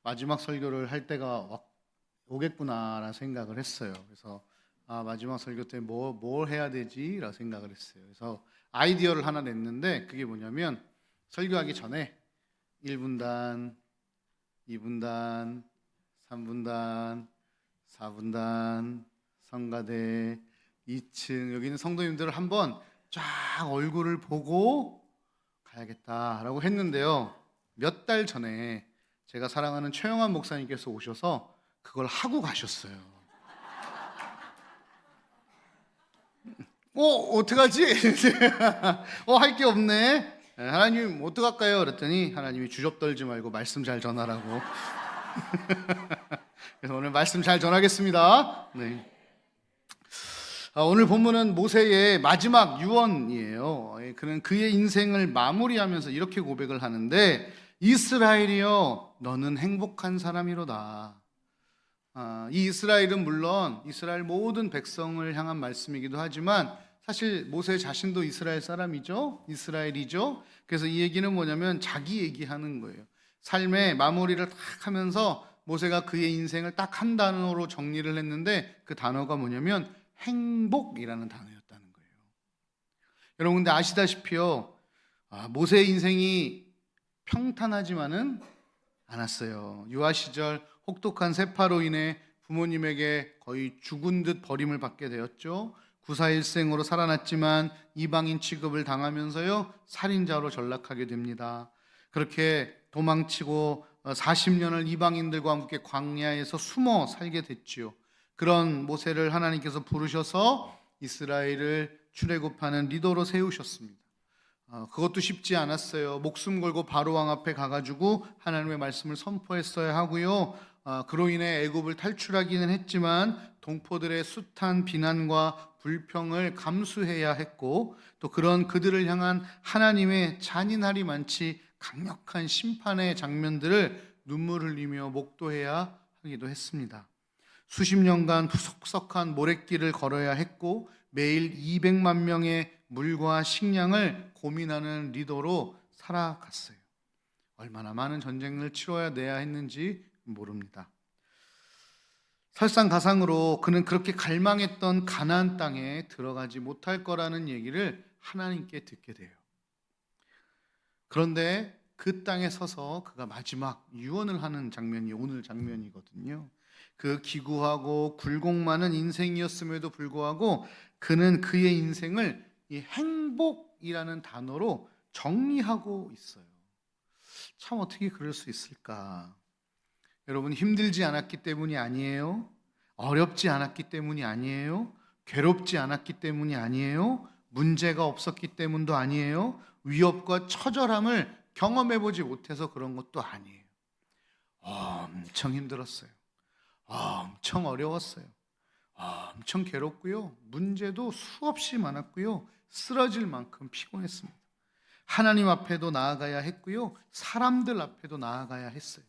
마지막 설교를 할 때가 오겠구나라는 생각을 했어요. 그래서 마지막 설교 때 뭘 해야 되지라 생각을 했어요. 그래서 아이디어를 하나 냈는데 그게 뭐냐면 설교하기 전에 1분단, 2분단, 3분단, 4분단, 성가대, 2층 여기 있는 성도님들을 한번 쫙 얼굴을 보고 가야겠다라고 했는데요. 몇 달 전에 제가 사랑하는 최영환 목사님께서 오셔서 그걸 하고 가셨어요. 어떡하지? 할 게 없네. 하나님 어떡할까요? 그랬더니 하나님이 주접 떨지 말고 말씀 잘 전하라고. 그래서 오늘 말씀 잘 전하겠습니다. 네. 오늘 본문은 모세의 마지막 유언이에요. 그는 그의 인생을 마무리하면서 이렇게 고백을 하는데, 이스라엘이여 너는 행복한 사람이로다. 이 이스라엘은 물론 이스라엘 모든 백성을 향한 말씀이기도 하지만 사실 모세 자신도 이스라엘 사람이죠. 이스라엘이죠. 그래서 이 얘기는 뭐냐면 자기 얘기하는 거예요. 삶의 마무리를 딱 하면서 모세가 그의 인생을 딱 한 단어로 정리를 했는데 그 단어가 뭐냐면 행복이라는 단어였다는 거예요. 여러분 근데 아시다시피요, 모세의 인생이 평탄하지만은 않았어요. 유아 시절 혹독한 세파로 인해 부모님에게 거의 죽은 듯 버림을 받게 되었죠. 구사일생으로 살아났지만 이방인 취급을 당하면서요 살인자로 전락하게 됩니다. 그렇게 도망치고 40년을 이방인들과 함께 광야에서 숨어 살게 됐지요. 그런 모세를 하나님께서 부르셔서 이스라엘을 출애굽하는 리더로 세우셨습니다. 그것도 쉽지 않았어요. 목숨 걸고 바로왕 앞에 가가지고 하나님의 말씀을 선포했어야 하고요. 그로 인해 애굽을 탈출하기는 했지만 동포들의 숱한 비난과 불평을 감수해야 했고, 또 그런 그들을 향한 하나님의 잔인하리 많지 강력한 심판의 장면들을 눈물 흘리며 목도해야 하기도 했습니다. 수십 년간 푸석푸석한 모래길을 걸어야 했고 매일 200만 명의 물과 식량을 고민하는 리더로 살아갔어요. 얼마나 많은 전쟁을 치러야 했는지 모릅니다. 설상가상으로 그는 그렇게 갈망했던 가나안 땅에 들어가지 못할 거라는 얘기를 하나님께 듣게 돼요. 그런데 그 땅에 서서 그가 마지막 유언을 하는 장면이 오늘 장면이거든요. 그 기구하고 굴곡 많은 인생이었음에도 불구하고 그는 그의 인생을 이 행복이라는 단어로 정리하고 있어요. 참 어떻게 그럴 수 있을까? 여러분 힘들지 않았기 때문이 아니에요. 어렵지 않았기 때문이 아니에요. 괴롭지 않았기 때문이 아니에요. 문제가 없었기 때문도 아니에요. 위협과 처절함을 경험해보지 못해서 그런 것도 아니에요. 엄청 힘들었어요. 엄청 어려웠어요. 엄청 괴롭고요. 문제도 수없이 많았고요. 쓰러질 만큼 피곤했습니다. 하나님 앞에도 나아가야 했고요. 사람들 앞에도 나아가야 했어요.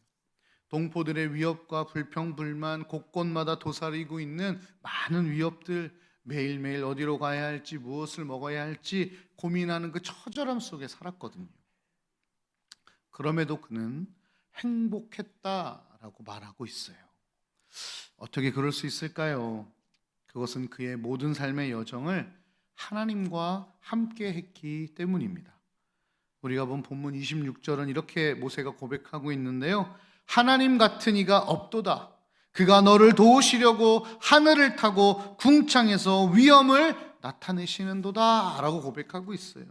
동포들의 위협과 불평, 불만, 곳곳마다 도사리고 있는 많은 위협들, 매일매일 어디로 가야 할지, 무엇을 먹어야 할지 고민하는 그 처절함 속에 살았거든요. 그럼에도 그는 행복했다라고 말하고 있어요. 어떻게 그럴 수 있을까요? 그것은 그의 모든 삶의 여정을 하나님과 함께 했기 때문입니다. 우리가 본 본문 26절은 이렇게 모세가 고백하고 있는데요. 하나님 같은 이가 없도다. 그가 너를 도우시려고 하늘을 타고 궁창에서 위엄을 나타내시는도다 라고 고백하고 있어요.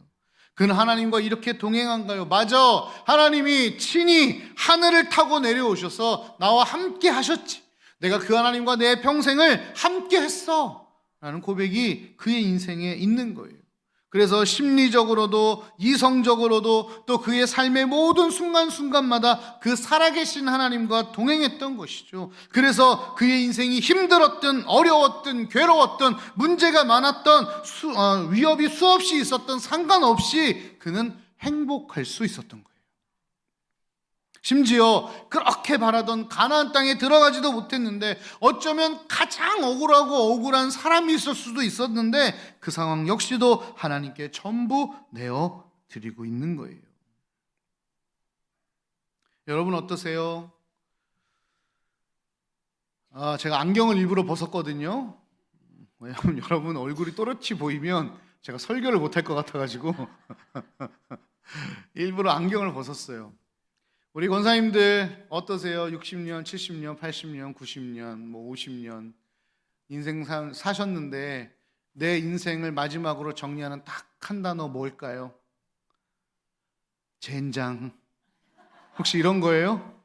그는 하나님과 이렇게 동행한가요? 맞아. 하나님이 친히 하늘을 타고 내려오셔서 나와 함께 하셨지. 내가 그 하나님과 내 평생을 함께 했어 라는 고백이 그의 인생에 있는 거예요. 그래서 심리적으로도 이성적으로도 또 그의 삶의 모든 순간순간마다 그 살아계신 하나님과 동행했던 것이죠. 그래서 그의 인생이 힘들었든 어려웠든 괴로웠든 문제가 많았던 위협이 수없이 있었던 상관없이 그는 행복할 수 있었던 거예요. 심지어 그렇게 바라던 가나안 땅에 들어가지도 못했는데 어쩌면 가장 억울한 사람이 있을 수도 있었는데 그 상황 역시도 하나님께 전부 내어드리고 있는 거예요. 여러분 어떠세요? 제가 안경을 일부러 벗었거든요. 왜냐하면 여러분 얼굴이 또렷이 보이면 제가 설교를 못할 것 같아가지고 일부러 안경을 벗었어요. 우리 권사님들 어떠세요? 60년, 70년, 80년, 90년, 50년 인생 사셨는데 내 인생을 마지막으로 정리하는 딱 한 단어 뭘까요? 젠장. 혹시 이런 거예요?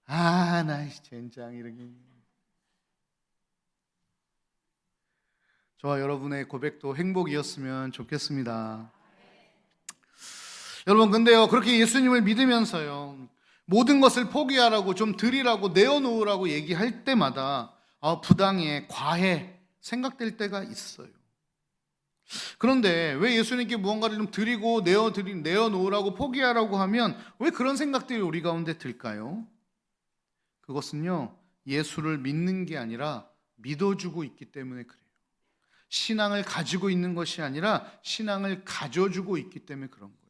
나 젠장 이렇게. 저와 여러분의 고백도 행복이었으면 좋겠습니다. 여러분, 근데요, 그렇게 예수님을 믿으면서요, 모든 것을 포기하라고, 좀 드리라고, 내어놓으라고 얘기할 때마다 부당해, 과해 생각될 때가 있어요. 그런데 왜 예수님께 무언가를 좀 드리고 내어놓으라고, 포기하라고 하면 왜 그런 생각들이 우리 가운데 들까요? 그것은요, 예수를 믿는 게 아니라 믿어주고 있기 때문에 그래요. 신앙을 가지고 있는 것이 아니라 신앙을 가져주고 있기 때문에 그런 거예요.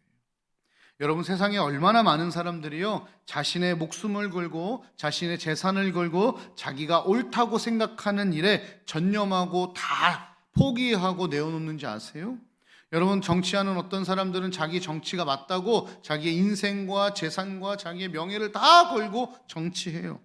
여러분, 세상에 얼마나 많은 사람들이요, 자신의 목숨을 걸고 자신의 재산을 걸고 자기가 옳다고 생각하는 일에 전념하고 다 포기하고 내어놓는지 아세요? 여러분, 정치하는 어떤 사람들은 자기 정치가 맞다고 자기의 인생과 재산과 자기의 명예를 다 걸고 정치해요.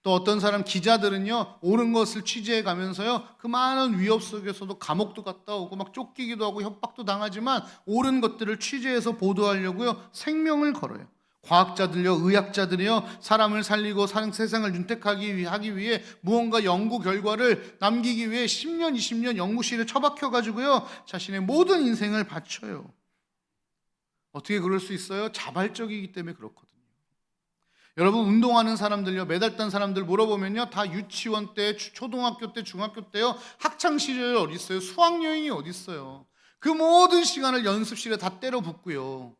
또 어떤 사람 기자들은요, 옳은 것을 취재해 가면서요, 그 많은 위협 속에서도 감옥도 갔다 오고 막 쫓기기도 하고 협박도 당하지만 옳은 것들을 취재해서 보도하려고요, 생명을 걸어요. 과학자들요, 의학자들이요, 사람을 살리고 세상을 윤택하기 위해 무언가 연구 결과를 남기기 위해 10년, 20년 연구실에 처박혀 가지고요, 자신의 모든 인생을 바쳐요. 어떻게 그럴 수 있어요? 자발적이기 때문에 그렇거든요. 여러분, 운동하는 사람들요, 메달 딴 사람들 물어보면요, 다 유치원 때, 초등학교 때, 중학교 때요, 학창 시절이 어디 있어요? 수학 여행이 어디 있어요? 그 모든 시간을 연습실에 다 때려 붓고요,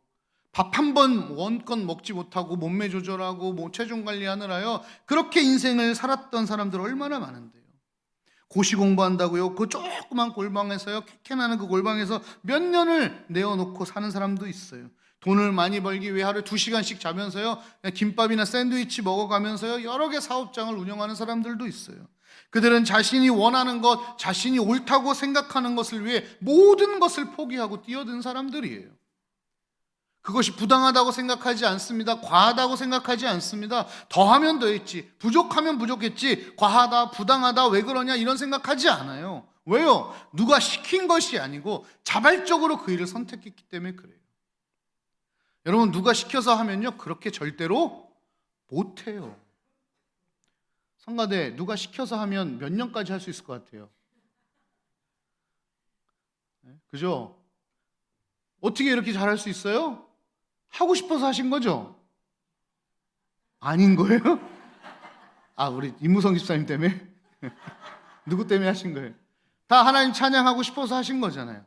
밥 한 번 원건 먹지 못하고 몸매 조절하고 체중 관리하느라요, 그렇게 인생을 살았던 사람들 얼마나 많은데요. 고시 공부한다고요, 그 조그만 골방에서요, 쾌쾌나는 그 골방에서 몇 년을 내어놓고 사는 사람도 있어요. 돈을 많이 벌기 위해 하루에 2시간씩 자면서요, 김밥이나 샌드위치 먹어가면서요, 여러 개 사업장을 운영하는 사람들도 있어요. 그들은 자신이 원하는 것, 자신이 옳다고 생각하는 것을 위해 모든 것을 포기하고 뛰어든 사람들이에요. 그것이 부당하다고 생각하지 않습니다. 과하다고 생각하지 않습니다. 더하면 더했지, 부족하면 부족했지, 과하다, 부당하다, 왜 그러냐 이런 생각하지 않아요. 왜요? 누가 시킨 것이 아니고 자발적으로 그 일을 선택했기 때문에 그래요. 여러분, 누가 시켜서 하면요, 그렇게 절대로 못해요. 성가대, 누가 시켜서 하면 몇 년까지 할 수 있을 것 같아요? 그죠? 어떻게 이렇게 잘할 수 있어요? 하고 싶어서 하신 거죠? 아닌 거예요? 우리 임무성 집사님 때문에? 누구 때문에 하신 거예요? 다 하나님 찬양하고 싶어서 하신 거잖아요.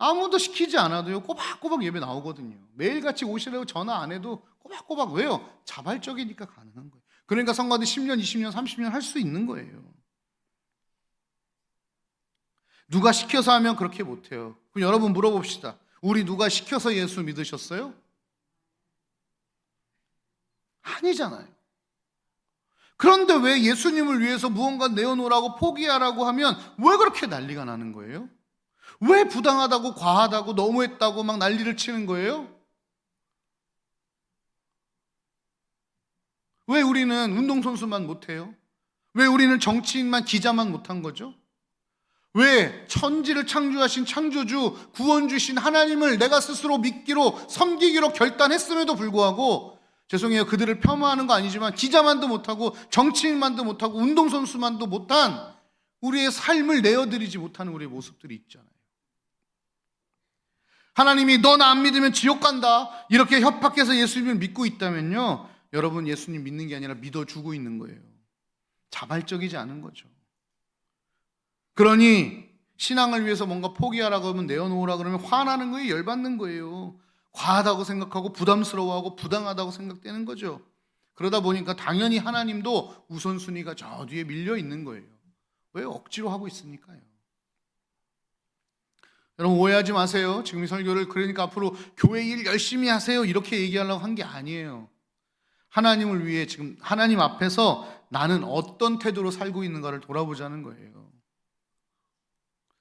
아무도 시키지 않아도요, 꼬박꼬박 예배 나오거든요. 매일같이 오시라고 전화 안 해도 꼬박꼬박. 왜요? 자발적이니까 가능한 거예요. 그러니까 성가대 10년, 20년, 30년 할 수 있는 거예요. 누가 시켜서 하면 그렇게 못해요. 그럼 여러분 물어봅시다. 우리 누가 시켜서 예수 믿으셨어요? 아니잖아요. 그런데 왜 예수님을 위해서 무언가 내어놓으라고, 포기하라고 하면 왜 그렇게 난리가 나는 거예요? 왜 부당하다고, 과하다고, 너무했다고 막 난리를 치는 거예요? 왜 우리는 운동선수만 못해요? 왜 우리는 정치인만, 기자만 못한 거죠? 왜 천지를 창조하신 창조주, 구원주신 하나님을 내가 스스로 믿기로, 섬기기로 결단했음에도 불구하고, 죄송해요, 그들을 폄하하는 거 아니지만 기자만도 못하고 정치인만도 못하고 운동선수만도 못한 우리의 삶을 내어드리지 못하는 우리의 모습들이 있잖아요. 하나님이 너 나 안 믿으면 지옥 간다 이렇게 협박해서 예수님을 믿고 있다면요, 여러분, 예수님 믿는 게 아니라 믿어주고 있는 거예요. 자발적이지 않은 거죠. 그러니 신앙을 위해서 뭔가 포기하라고 하면, 내어놓으라 그러면 화나는 거예요, 열받는 거예요. 과하다고 생각하고 부담스러워하고 부당하다고 생각되는 거죠. 그러다 보니까 당연히 하나님도 우선순위가 저 뒤에 밀려 있는 거예요. 왜? 억지로 하고 있으니까요. 여러분, 오해하지 마세요. 지금 이 설교를 그러니까 앞으로 교회 일 열심히 하세요 이렇게 얘기하려고 한 게 아니에요. 하나님을 위해 지금 하나님 앞에서 나는 어떤 태도로 살고 있는가를 돌아보자는 거예요.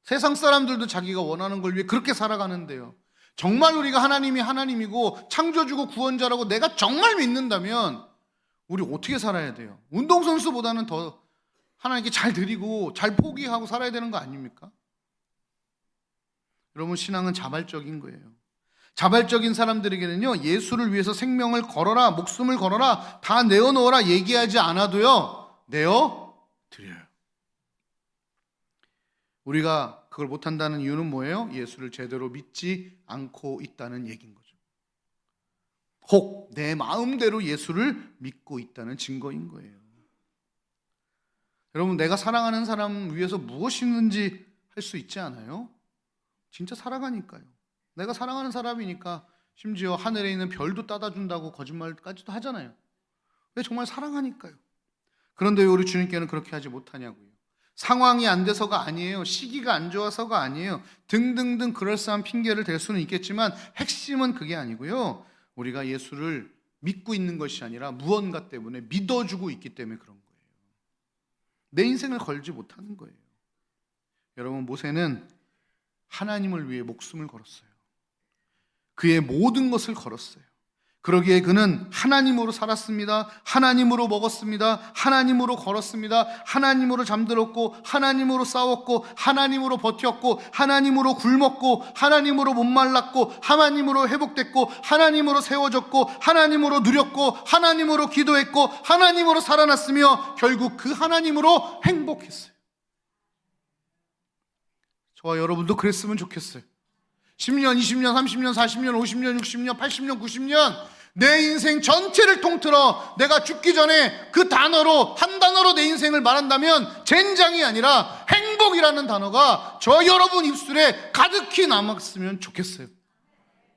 세상 사람들도 자기가 원하는 걸 위해 그렇게 살아가는데요, 정말 우리가 하나님이 하나님이고 창조주고 구원자라고 내가 정말 믿는다면 우리 어떻게 살아야 돼요? 운동선수보다는 더 하나님께 잘 드리고 잘 포기하고 살아야 되는 거 아닙니까? 여러분, 신앙은 자발적인 거예요. 자발적인 사람들에게는요, 예수를 위해서 생명을 걸어라, 목숨을 걸어라, 다 내어놓어라 얘기하지 않아도요, 내어드려요. 우리가 그걸 못한다는 이유는 뭐예요? 예수를 제대로 믿지 않고 있다는 얘기인 거죠. 혹 내 마음대로 예수를 믿고 있다는 증거인 거예요. 여러분, 내가 사랑하는 사람 위해서 무엇이든지 할 수 있지 않아요? 진짜 사랑하니까요. 내가 사랑하는 사람이니까 심지어 하늘에 있는 별도 따다 준다고 거짓말까지도 하잖아요. 왜? 정말 사랑하니까요. 그런데 왜 우리 주님께는 그렇게 하지 못하냐고요. 상황이 안 돼서가 아니에요. 시기가 안 좋아서가 아니에요. 등등등 그럴싸한 핑계를 댈 수는 있겠지만 핵심은 그게 아니고요, 우리가 예수를 믿고 있는 것이 아니라 무언가 때문에 믿어주고 있기 때문에 그런 거예요. 내 인생을 걸지 못하는 거예요. 여러분, 모세는 하나님을 위해 목숨을 걸었어요. 그의 모든 것을 걸었어요. 그러기에 그는 하나님으로 살았습니다. 하나님으로 먹었습니다. 하나님으로 걸었습니다. 하나님으로 잠들었고, 하나님으로 싸웠고, 하나님으로 버텼고, 하나님으로 굶었고, 하나님으로 못 말랐고, 하나님으로 회복됐고, 하나님으로 세워졌고, 하나님으로 누렸고, 하나님으로 기도했고, 하나님으로 살아났으며 결국 그 하나님으로 행복했어요. 저와 여러분도 그랬으면 좋겠어요. 10년, 20년, 30년, 40년, 50년, 60년, 80년, 90년 내 인생 전체를 통틀어 내가 죽기 전에 그 단어로, 한 단어로 내 인생을 말한다면 젠장이 아니라 행복이라는 단어가 저 여러분 입술에 가득히 남았으면 좋겠어요.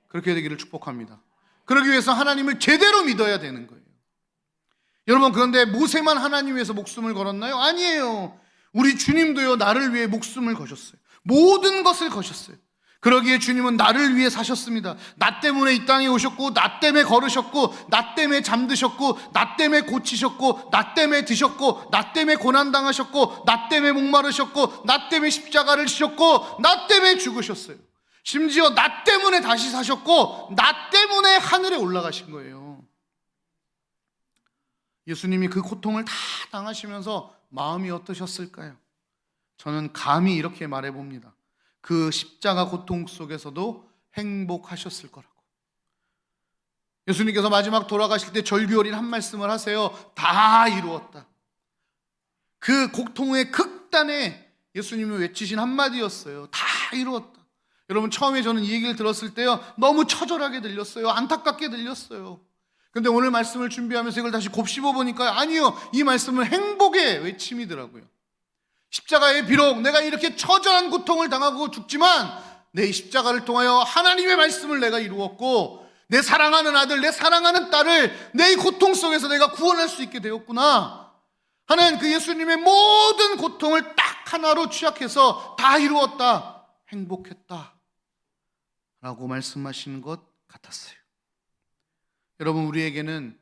그렇게 되기를 축복합니다. 그러기 위해서 하나님을 제대로 믿어야 되는 거예요. 여러분, 그런데 모세만 하나님 위해서 목숨을 걸었나요? 아니에요. 우리 주님도요, 나를 위해 목숨을 거셨어요. 모든 것을 거셨어요. 그러기에 주님은 나를 위해 사셨습니다. 나 때문에 이 땅에 오셨고, 나 때문에 걸으셨고, 나 때문에 잠드셨고, 나 때문에 고치셨고, 나 때문에 드셨고, 나 때문에 고난당하셨고, 나 때문에 목마르셨고, 나 때문에 십자가를 지셨고, 나 때문에 죽으셨어요. 심지어 나 때문에 다시 사셨고, 나 때문에 하늘에 올라가신 거예요. 예수님이 그 고통을 다 당하시면서 마음이 어떠셨을까요? 저는 감히 이렇게 말해봅니다. 그 십자가 고통 속에서도 행복하셨을 거라고. 예수님께서 마지막 돌아가실 때 절규어린 한 말씀을 하세요. 다 이루었다. 그 고통의 극단에 예수님이 외치신 한마디였어요. 다 이루었다. 여러분, 처음에 저는 이 얘기를 들었을 때요, 너무 처절하게 들렸어요. 안타깝게 들렸어요. 근데 오늘 말씀을 준비하면서 이걸 다시 곱씹어 보니까 아니요, 이 말씀은 행복의 외침이더라고요. 십자가에 비록 내가 이렇게 처절한 고통을 당하고 죽지만 내 이 십자가를 통하여 하나님의 말씀을 내가 이루었고, 내 사랑하는 아들, 내 사랑하는 딸을 내 이 고통 속에서 내가 구원할 수 있게 되었구나 하는 그 예수님의 모든 고통을 딱 하나로 취약해서 다 이루었다, 행복했다 라고 말씀하시는 것 같았어요. 여러분, 우리에게는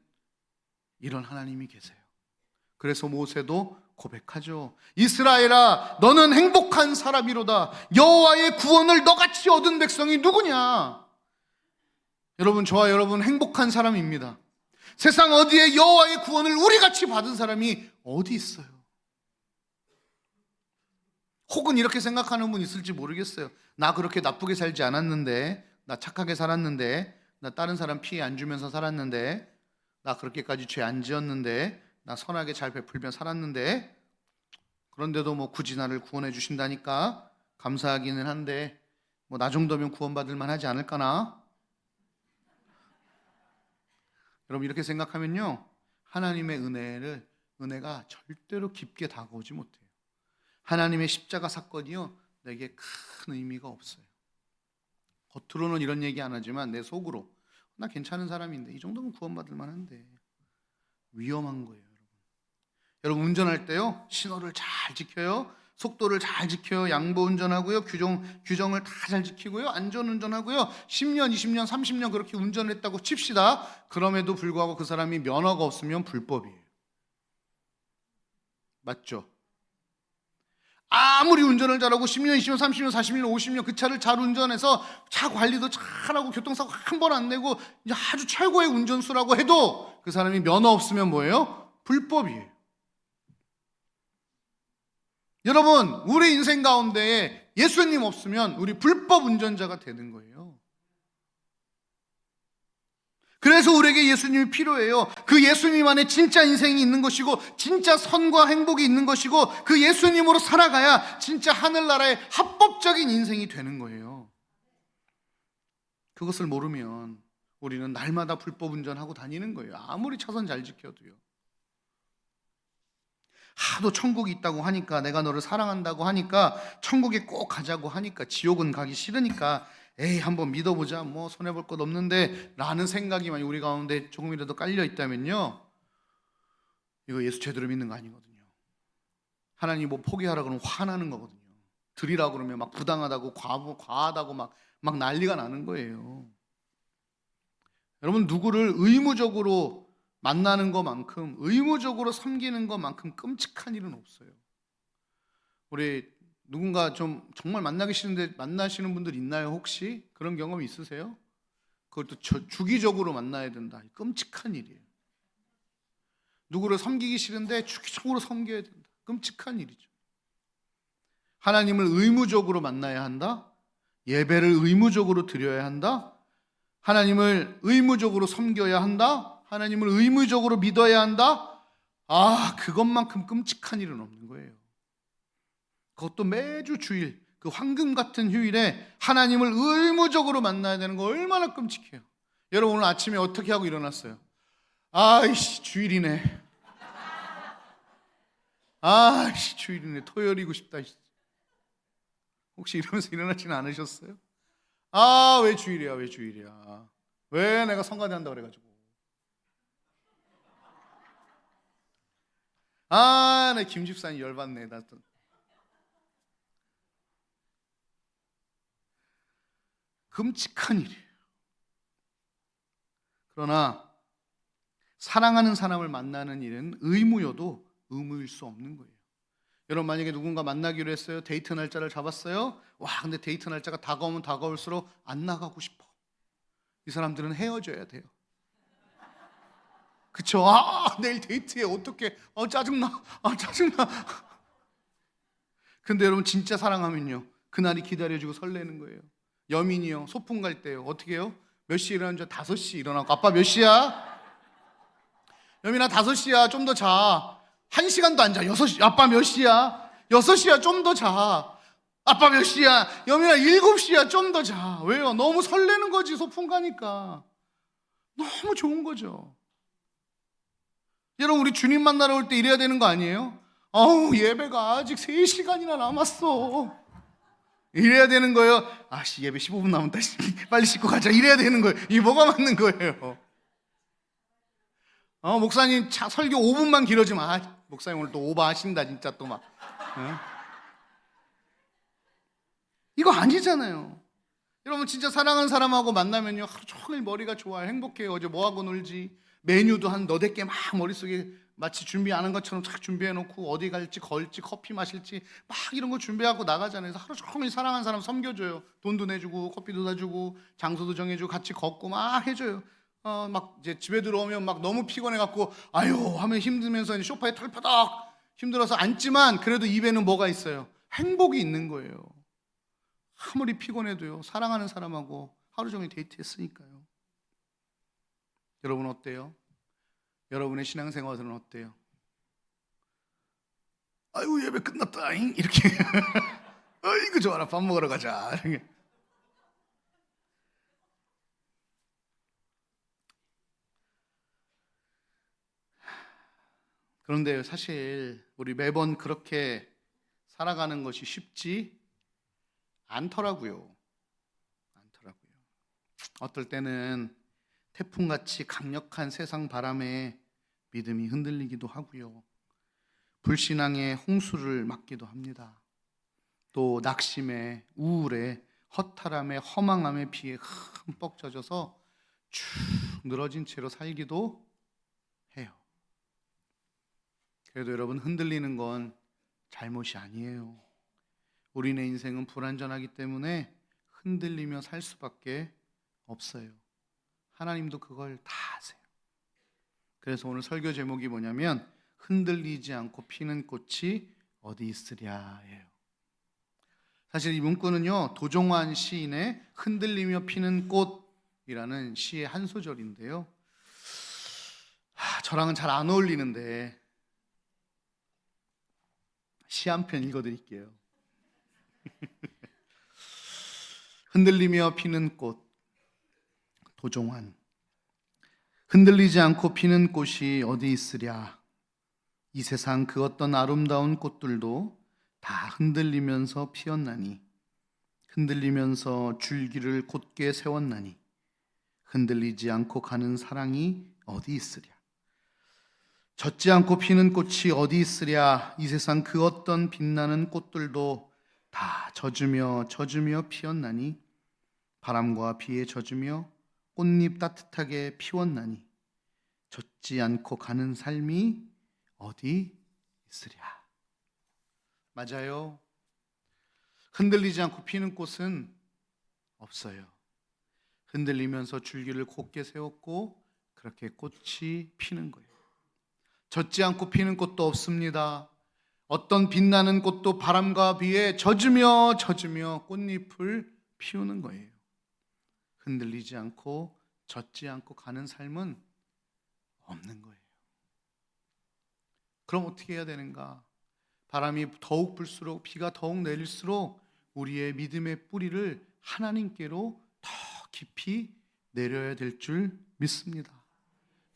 이런 하나님이 계세요. 그래서 모세도 고백하죠. 이스라엘아, 너는 행복한 사람이로다. 여호와의 구원을 너같이 얻은 백성이 누구냐? 여러분, 저와 여러분 행복한 사람입니다. 세상 어디에 여호와의 구원을 우리같이 받은 사람이 어디 있어요? 혹은 이렇게 생각하는 분 있을지 모르겠어요. 나 그렇게 나쁘게 살지 않았는데, 나 착하게 살았는데, 나 다른 사람 피해 안 주면서 살았는데, 나 그렇게까지 죄 안 지었는데, 나 선하게 잘 베풀며 살았는데, 그런데도 뭐 굳이 나를 구원해 주신다니까 감사하기는 한데, 뭐 나 정도면 구원받을 만하지 않을까나? 여러분, 이렇게 생각하면요, 하나님의 은혜가 절대로 깊게 다가오지 못해요. 하나님의 십자가 사건이요, 내게 큰 의미가 없어요. 겉으로는 이런 얘기 안 하지만 내 속으로 나 괜찮은 사람인데, 이 정도면 구원받을 만한데. 위험한 거예요. 여러분, 운전할 때요, 신호를 잘 지켜요. 속도를 잘 지켜요. 양보 운전하고요. 규정을 다 잘 지키고요. 안전 운전하고요. 10년, 20년, 30년 그렇게 운전을 했다고 칩시다. 그럼에도 불구하고 그 사람이 면허가 없으면 불법이에요. 맞죠? 아무리 운전을 잘하고 10년, 20년, 30년, 40년, 50년 그 차를 잘 운전해서 차 관리도 잘하고 교통사고 한 번 안 내고 아주 최고의 운전수라고 해도 그 사람이 면허 없으면 뭐예요? 불법이에요. 여러분, 우리 인생 가운데에 예수님 없으면 우리 불법 운전자가 되는 거예요. 그래서 우리에게 예수님이 필요해요. 그 예수님 안에 진짜 인생이 있는 것이고 진짜 선과 행복이 있는 것이고 그 예수님으로 살아가야 진짜 하늘나라의 합법적인 인생이 되는 거예요. 그것을 모르면 우리는 날마다 불법 운전하고 다니는 거예요. 아무리 차선 잘 지켜도요. 하도 천국이 있다고 하니까, 내가 너를 사랑한다고 하니까, 천국에 꼭 가자고 하니까, 지옥은 가기 싫으니까 에이 한번 믿어보자, 뭐 손해볼 것 없는데 라는 생각이 만약 우리 가운데 조금이라도 깔려 있다면요, 이거 예수 제대로 믿는 거 아니거든요. 하나님 뭐 포기하라 그러면 화나는 거거든요. 드리라 그러면 막 부당하다고 과하다고 막 난리가 나는 거예요. 여러분, 누구를 의무적으로 만나는 것만큼, 의무적으로 섬기는 것만큼 끔찍한 일은 없어요. 우리 누군가 좀 정말 만나기 싫은데 만나시는 분들 있나요? 혹시 그런 경험이 있으세요? 그것도 주기적으로 만나야 된다. 끔찍한 일이에요. 누구를 섬기기 싫은데 주기적으로 섬겨야 된다. 끔찍한 일이죠. 하나님을 의무적으로 만나야 한다. 예배를 의무적으로 드려야 한다. 하나님을 의무적으로 섬겨야 한다. 하나님을 의무적으로 믿어야 한다. 그것만큼 끔찍한 일은 없는 거예요. 그것도 매주 주일, 그 황금 같은 휴일에 하나님을 의무적으로 만나야 되는 거 얼마나 끔찍해요. 여러분, 오늘 아침에 어떻게 하고 일어났어요? 아이씨, 주일이네. 아이씨, 주일이네. 토요일이고 싶다. 혹시 이러면서 일어나지는 않으셨어요? 왜 주일이야, 왜 주일이야. 왜 내가 성가대 한다고 그래가지고. 내 김집사님 열받네. 나 또. 끔찍한 일이에요. 그러나 사랑하는 사람을 만나는 일은 의무여도 의무일 수 없는 거예요. 여러분, 만약에 누군가 만나기로 했어요. 데이트 날짜를 잡았어요. 근데 데이트 날짜가 다가오면 다가올수록 안 나가고 싶어. 이 사람들은 헤어져야 돼요. 그쵸? 내일 데이트해. 어떡해. 짜증나. 짜증나. 근데 여러분, 진짜 사랑하면요, 그날이 기다려지고 설레는 거예요. 여민이요, 소풍 갈 때요, 어떻게 해요? 몇 시에 일어나는 줄? 5시 일어나고, 아빠 몇 시야? 여민아 5시야. 좀 더 자. 1시간도 안 자. 6시. 아빠 몇 시야? 6시야. 좀 더 자. 아빠 몇 시야? 여민아 7시야. 좀 더 자. 왜요? 너무 설레는 거지. 소풍 가니까. 너무 좋은 거죠. 여러분, 우리 주님 만나러 올 때 이래야 되는 거 아니에요? 예배가 아직 3시간이나 남았어. 이래야 되는 거예요. 예배 15분 남았다. 빨리 씻고 가자. 이래야 되는 거예요. 이게 뭐가 맞는 거예요? 목사님 설교 5분만 길어지면 목사님 오늘 또 오버하신다 진짜 또 막. 이거 아니잖아요. 여러분, 진짜 사랑하는 사람하고 만나면요, 하루 종일 머리가 좋아요. 행복해요. 어제 뭐하고 놀지, 메뉴도 한 너댓 개 막 머릿속에 마치 준비 안 한 것처럼 쫙 준비해놓고 어디 갈지 걸지 커피 마실지 막 이런 거 준비하고 나가잖아요. 그래서 하루 종일 사랑하는 사람 섬겨줘요. 돈도 내주고 커피도 사주고 장소도 정해주고 같이 걷고 막 해줘요. 막 이제 집에 들어오면 막 너무 피곤해갖고 하면 힘들면서 이제 소파에 털퍼덕 힘들어서 앉지만 그래도 입에는 뭐가 있어요? 행복이 있는 거예요. 아무리 피곤해도요, 사랑하는 사람하고 하루 종일 데이트했으니까요. 여러분 어때요? 여러분의 신앙생활은 어때요? 예배 끝났다 이렇게 아이고 좋아라, 밥 먹으러 가자 이렇게. 그런데 사실 우리 매번 그렇게 살아가는 것이 쉽지 않더라고요. 어떨 때는 태풍같이 강력한 세상 바람에 믿음이 흔들리기도 하고요. 불신앙의 홍수를 맞기도 합니다. 또 낙심에, 우울에, 허탈함에, 허망함에 비에 흠뻑 젖어서 쭉 늘어진 채로 살기도 해요. 그래도 여러분, 흔들리는 건 잘못이 아니에요. 우리네 인생은 불완전하기 때문에 흔들리며 살 수밖에 없어요. 하나님도 그걸 다 아세요. 그래서 오늘 설교 제목이 뭐냐면 흔들리지 않고 피는 꽃이 어디 있으랴예요. 사실 이 문구는요, 도종환 시인의 흔들리며 피는 꽃이라는 시의 한 소절인데요, 저랑은 잘 안 어울리는데 시 한 편 읽어드릴게요. 흔들리며 피는 꽃, 도종환. 흔들리지 않고 피는 꽃이 어디 있으랴. 이 세상 그 어떤 아름다운 꽃들도 다 흔들리면서 피었나니, 흔들리면서 줄기를 곧게 세웠나니, 흔들리지 않고 가는 사랑이 어디 있으랴. 젖지 않고 피는 꽃이 어디 있으랴. 이 세상 그 어떤 빛나는 꽃들도 다 젖으며 피었나니, 바람과 비에 젖으며 꽃잎 따뜻하게 피웠나니, 젖지 않고 가는 삶이 어디 있으랴. 맞아요. 흔들리지 않고 피는 꽃은 없어요. 흔들리면서 줄기를 곧게 세웠고 그렇게 꽃이 피는 거예요. 젖지 않고 피는 꽃도 없습니다. 어떤 빛나는 꽃도 바람과 비에 젖으며 꽃잎을 피우는 거예요. 흔들리지 않고 젖지 않고 가는 삶은 없는 거예요. 그럼 어떻게 해야 되는가? 바람이 더욱 불수록, 비가 더욱 내릴수록 우리의 믿음의 뿌리를 하나님께로 더 깊이 내려야 될 줄 믿습니다.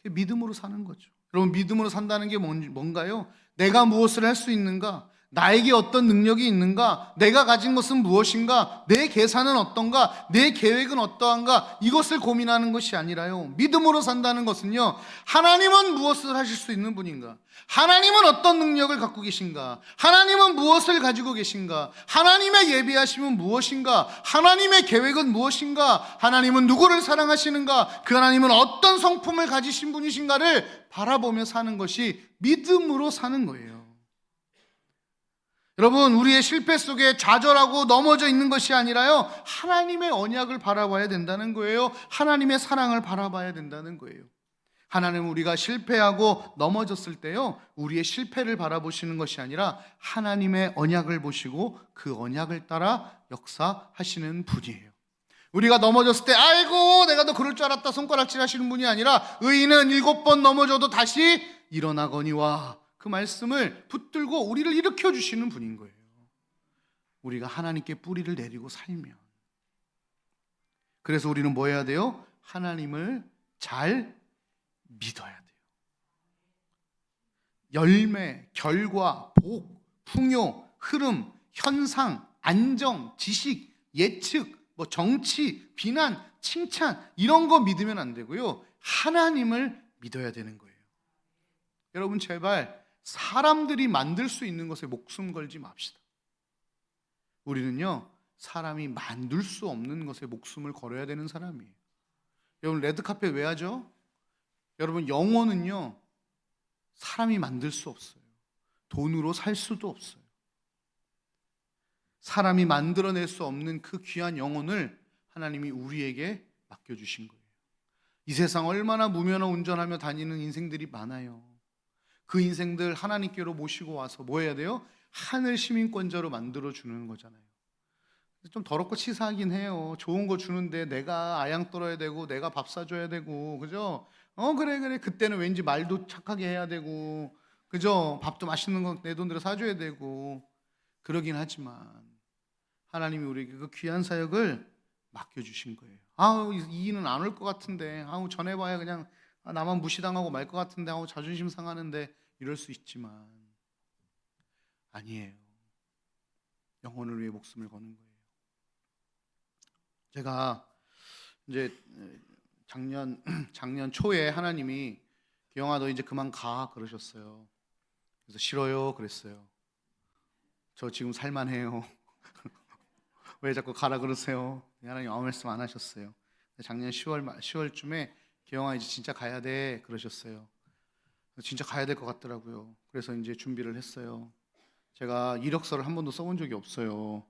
믿음으로 사는 거죠. 여러분, 믿음으로 산다는 게 뭔가요? 내가 무엇을 할 수 있는가? 나에게 어떤 능력이 있는가? 내가 가진 것은 무엇인가? 내 계산은 어떤가? 내 계획은 어떠한가? 이것을 고민하는 것이 아니라요, 믿음으로 산다는 것은요, 하나님은 무엇을 하실 수 있는 분인가? 하나님은 어떤 능력을 갖고 계신가? 하나님은 무엇을 가지고 계신가? 하나님의 예비하심은 무엇인가? 하나님의 계획은 무엇인가? 하나님은 누구를 사랑하시는가? 그 하나님은 어떤 성품을 가지신 분이신가를 바라보며 사는 것이 믿음으로 사는 거예요. 여러분, 우리의 실패 속에 좌절하고 넘어져 있는 것이 아니라요, 하나님의 언약을 바라봐야 된다는 거예요. 하나님의 사랑을 바라봐야 된다는 거예요. 하나님은 우리가 실패하고 넘어졌을 때요, 우리의 실패를 바라보시는 것이 아니라 하나님의 언약을 보시고 그 언약을 따라 역사하시는 분이에요. 우리가 넘어졌을 때 아이고 내가 너 그럴 줄 알았다 손가락질 하시는 분이 아니라, 의인은 7번 넘어져도 다시 일어나거니와, 그 말씀을 붙들고 우리를 일으켜 주시는 분인 거예요. 우리가 하나님께 뿌리를 내리고 살면. 그래서 우리는 뭐 해야 돼요? 하나님을 잘 믿어야 돼요. 열매, 결과, 복, 풍요, 흐름, 현상, 안정, 지식, 예측, 정치, 비난, 칭찬, 이런 거 믿으면 안 되고요, 하나님을 믿어야 되는 거예요. 여러분, 제발 사람들이 만들 수 있는 것에 목숨 걸지 맙시다. 우리는요, 사람이 만들 수 없는 것에 목숨을 걸어야 되는 사람이에요. 여러분, 레드카펫 왜 하죠? 여러분, 영혼은요, 사람이 만들 수 없어요. 돈으로 살 수도 없어요. 사람이 만들어낼 수 없는 그 귀한 영혼을 하나님이 우리에게 맡겨주신 거예요. 이 세상 얼마나 무면허 운전하며 다니는 인생들이 많아요. 그 인생들 하나님께로 모시고 와서 뭐 해야 돼요? 하늘 시민권자로 만들어주는 거잖아요. 좀 더럽고 치사하긴 해요. 좋은 거 주는데 내가 아양 떨어야 되고 내가 밥 사줘야 되고, 그죠? 그래 그때는 왠지 말도 착하게 해야 되고, 그죠? 밥도 맛있는 거 내 돈 들여 사줘야 되고, 그러긴 하지만 하나님이 우리에게 그 귀한 사역을 맡겨주신 거예요. 이 일은 안 올 것 같은데, 전해봐야 그냥 나만 무시당하고 말 것 같은데, 자존심 상하는데, 이럴 수 있지만 아니에요. 영혼을 위해 목숨을 거는 거예요. 제가 이제 작년 초에 하나님이 기영아 너 이제 그만 가 그러셨어요. 그래서 싫어요 그랬어요. 저 지금 살만해요. 왜 자꾸 가라 그러세요? 하나님 아무 말씀 안 하셨어요. 작년 10월쯤에 기영아 이제 진짜 가야 돼 그러셨어요. 진짜 가야 될 것 같더라고요. 그래서 이제 준비를 했어요. 제가 이력서를 한 번도 써본 적이 없어요.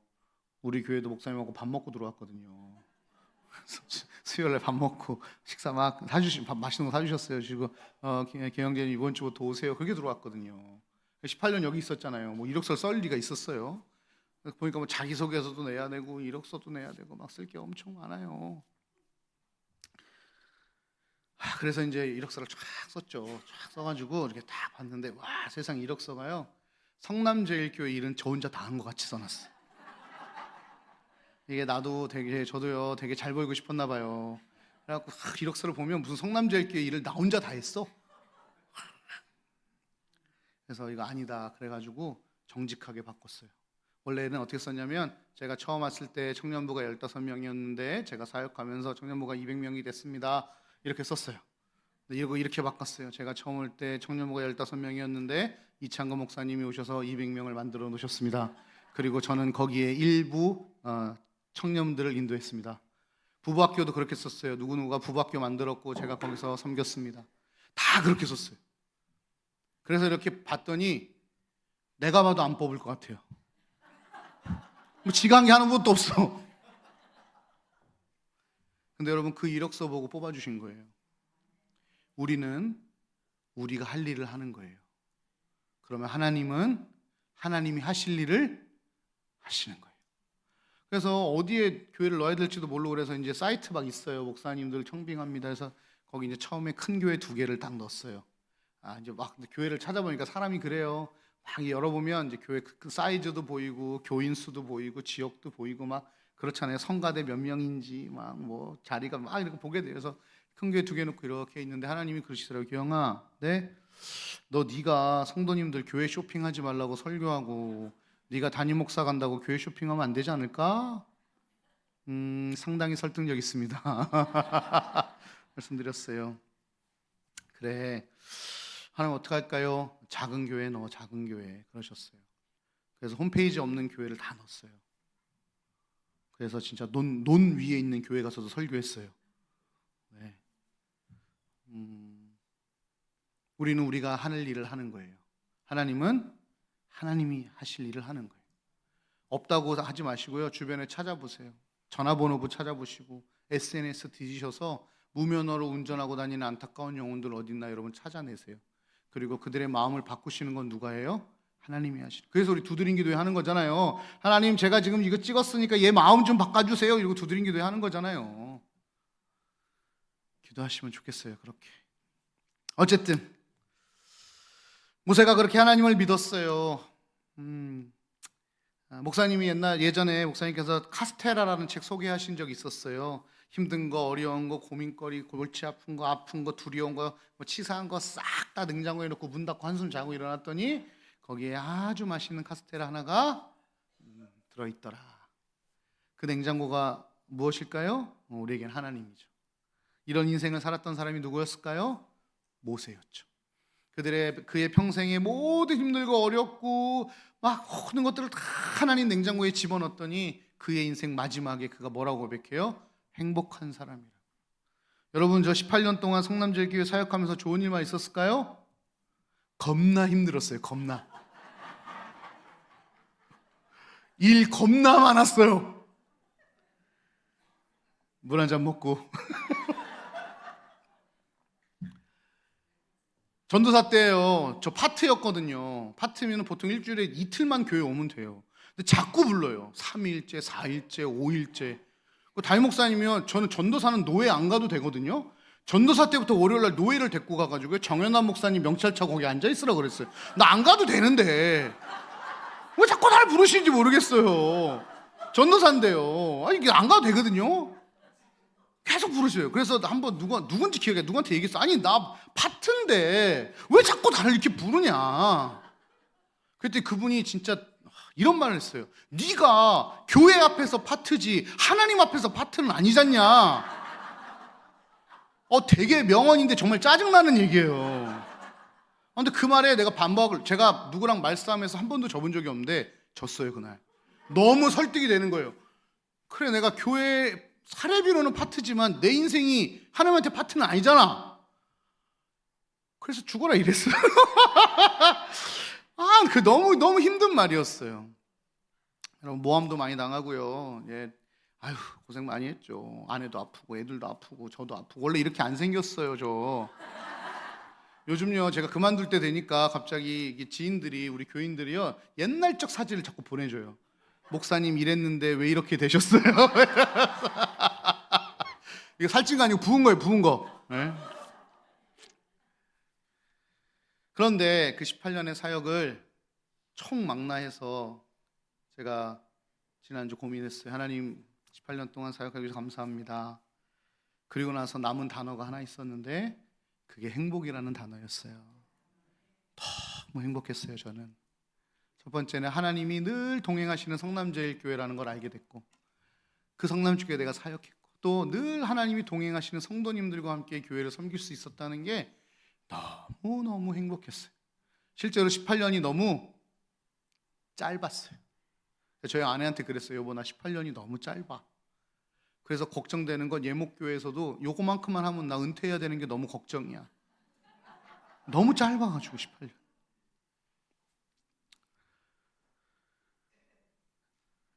우리 교회도 목사님하고 밥 먹고 들어왔거든요. 수요일에 밥 먹고 식사 막 밥 맛있는 거 사주셨어요. 지금 개영재님 이번 주부터 오세요. 그렇게 들어왔거든요. 18년 여기 있었잖아요. 뭐 이력서 썰 리가 있었어요. 보니까 뭐 자기소개서도 내야 되고 이력서도 내야 되고 막 쓸 게 엄청 많아요. 그래서 이제 이력서를 쫙 썼죠. 쫙 써가지고 이렇게 딱 봤는데 와 세상 이력서가요. 성남제일교회 일은 저 혼자 다 한 것 같이 써놨어. 이게 저도요 되게 잘 보이고 싶었나 봐요. 그래갖고 이력서를 보면 무슨 성남제일교회 일을 나 혼자 다 했어. 그래서 이거 아니다 그래가지고 정직하게 바꿨어요. 원래는 어떻게 썼냐면 제가 처음 왔을 때 청년부가 15명이었는데 제가 사역하면서 청년부가 200명이 됐습니다. 이렇게 썼어요. 이거 이렇게 바꿨어요. 제가 처음 올 때 청년부가 15명이었는데 이창거 목사님이 오셔서 200명을 만들어 놓으셨습니다. 그리고 저는 거기에 일부 청년들을 인도했습니다. 부부학교도 그렇게 썼어요. 누구누구가 부부학교 만들었고 제가 거기서 섬겼습니다. 다 그렇게 썼어요. 그래서 이렇게 봤더니 내가 봐도 안 뽑을 것 같아요. 뭐 지강이 하는 것도 없어. 근데 여러분 그 이력서 보고 뽑아주신 거예요. 우리는 우리가 할 일을 하는 거예요. 그러면 하나님은 하나님이 하실 일을 하시는 거예요. 그래서 어디에 교회를 넣어야 될지도 모르고 그래서 이제 사이트 막 있어요. 목사님들 청빙합니다. 해서 거기 이제 처음에 큰 교회 2개를 딱 넣었어요. 이제 막 교회를 찾아보니까 사람이 그래요. 막 열어보면 이제 교회 그 사이즈도 보이고 교인 수도 보이고 지역도 보이고 막 그렇잖아요. 성가대 몇 명인지 막 뭐 자리가 막 이렇게 보게 돼요. 그래서 큰 교회 2개 놓고 이렇게 있는데 하나님이 그러시더라고요. 기영아, 네가 성도님들 교회 쇼핑하지 말라고 설교하고 네가 담임 목사 간다고 교회 쇼핑하면 안 되지 않을까? 상당히 설득력 있습니다. 말씀드렸어요. 그래, 하나님 어떡할까요? 작은 교회 넣어, 작은 교회 그러셨어요. 그래서 홈페이지 없는 교회를 다 넣었어요. 그래서 진짜 논 위에 있는 교회 가서도 설교했어요. 네. 우리는 우리가 하는 일을 하는 거예요. 하나님은 하나님이 하실 일을 하는 거예요. 없다고 하지 마시고요. 주변에 찾아보세요. 전화번호부 찾아보시고 SNS 뒤지셔서 무면허로 운전하고 다니는 안타까운 영혼들 어딨나 여러분 찾아내세요. 그리고 그들의 마음을 바꾸시는 건 누가 해요? 하나님이 하시는. 그래서 우리 두드린 기도회 하는 거잖아요. 하나님 제가 지금 이거 찍었으니까 얘 마음 좀 바꿔주세요. 이러고 두드린 기도회 하는 거잖아요. 기도하시면 좋겠어요. 그렇게. 어쨌든 모세가 그렇게 하나님을 믿었어요. 목사님이 예전에 목사님께서 카스테라라는 책 소개하신 적이 있었어요. 힘든 거, 어려운 거, 고민거리, 골치 아픈 거, 두려운 거, 뭐 치사한 거 싹 다 냉장고에 넣고 문 닫고 한숨 자고 일어났더니 거기에 아주 맛있는 카스테라 하나가 들어있더라. 그 냉장고가 무엇일까요? 우리에겐 하나님이죠. 이런 인생을 살았던 사람이 누구였을까요? 모세였죠. 그의 평생에 모두 힘들고 어렵고 막 모든 것들을 다 하나님 냉장고에 집어넣었더니 그의 인생 마지막에 그가 뭐라고 고백해요? 행복한 사람이라. 여러분 저 18년 동안 성남제일교회 사역하면서 좋은 일만 있었을까요? 겁나 힘들었어요. 겁나. 일 겁나 많았어요. 물 한 잔 먹고 전도사 때요. 저 파트였거든요. 파트면 보통 일주일에 이틀만 교회 오면 돼요. 근데 자꾸 불러요. 3일째, 4일째, 5일째. 담임 목사님이요. 저는 전도사는 노예 안 가도 되거든요. 전도사 때부터 월요일날 노예를 데리고 가가지고 정연남 목사님 명찰차 거기 앉아 있으라 그랬어요. 나 안 가도 되는데 왜 자꾸 나를 부르시는지 모르겠어요. 전도사인데요. 이게 안 가도 되거든요. 계속 부르셔요. 그래서 한번 누군지 기억해. 누구한테 얘기했어. 아니 나 파트인데 왜 자꾸 나를 이렇게 부르냐. 그랬더니 그분이 진짜 이런 말을 했어요. 네가 교회 앞에서 파트지 하나님 앞에서 파트는 아니잖냐. 되게 명언인데 정말 짜증나는 얘기예요. 근데 그 말에 내가 제가 누구랑 말싸움해서 한 번도 져본 적이 없는데 졌어요. 그날 너무 설득이 되는 거예요. 그래 내가 교회 사례비로는 파트지만 내 인생이 하나님한테 파트는 아니잖아. 그래서 죽어라 이랬어요. 그 너무 힘든 말이었어요. 여러분 모함도 많이 당하고요. 예, 아유 고생 많이 했죠. 아내도 아프고 애들도 아프고 저도 아프고 원래 이렇게 안 생겼어요 저. 요즘요 제가 그만둘 때 되니까 갑자기 이게 지인들이 우리 교인들이요 옛날적 사진을 자꾸 보내줘요. 목사님 이랬는데 왜 이렇게 되셨어요? 이거 살찐 거 아니고 부은 거예요 부은 거. 네? 그런데 그 18년의 사역을 총망라해서 제가 지난주 고민했어요. 하나님 18년 동안 사역하기 위해서 감사합니다. 그리고 나서 남은 단어가 하나 있었는데 그게 행복이라는 단어였어요. 너무 행복했어요 저는. 첫 번째는 하나님이 늘 동행하시는 성남제일교회라는 걸 알게 됐고 그 성남교회에 내가 사역했고 또 늘 하나님이 동행하시는 성도님들과 함께 교회를 섬길 수 있었다는 게 너무너무 행복했어요. 실제로 18년이 너무 짧았어요. 저희 아내한테 그랬어요. 여보 나 18년이 너무 짧아. 그래서 걱정되는 건 예목교회에서도 요거만큼만 하면 나 은퇴해야 되는 게 너무 걱정이야. 너무 짧아가지고 18년.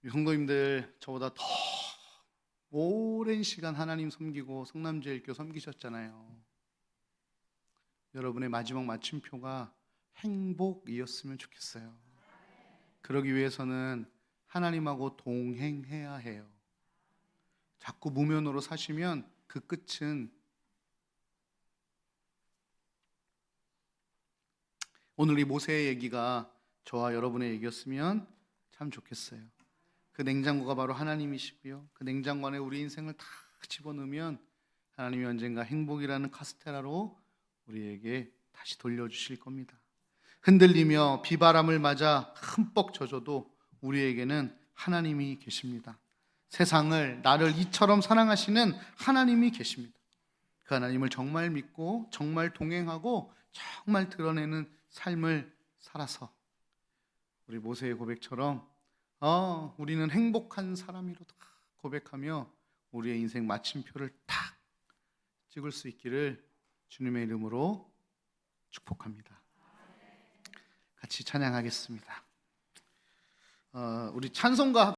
성도님들 저보다 더 오랜 시간 하나님 섬기고 성남제일교 섬기셨잖아요. 여러분의 마지막 마침표가 행복이었으면 좋겠어요. 그러기 위해서는 하나님하고 동행해야 해요. 자꾸 무면으로 사시면 그 끝은 오늘 이 모세의 얘기가 저와 여러분의 얘기였으면 참 좋겠어요. 그 냉장고가 바로 하나님이시고요. 그 냉장고 안에 우리 인생을 다 집어넣으면 하나님이 언젠가 행복이라는 카스테라로 우리에게 다시 돌려주실 겁니다. 흔들리며 비바람을 맞아 흠뻑 젖어도 우리에게는 하나님이 계십니다. 세상을 나를 이처럼 사랑하시는 하나님이 계십니다. 그 하나님을 정말 믿고 정말 동행하고 정말 드러내는 삶을 살아서 우리 모세의 고백처럼 우리는 행복한 사람이로다 고백하며 우리의 인생 마침표를 탁 찍을 수 있기를 주님의 이름으로 축복합니다. 같이 찬양하겠습니다. 우리 찬송가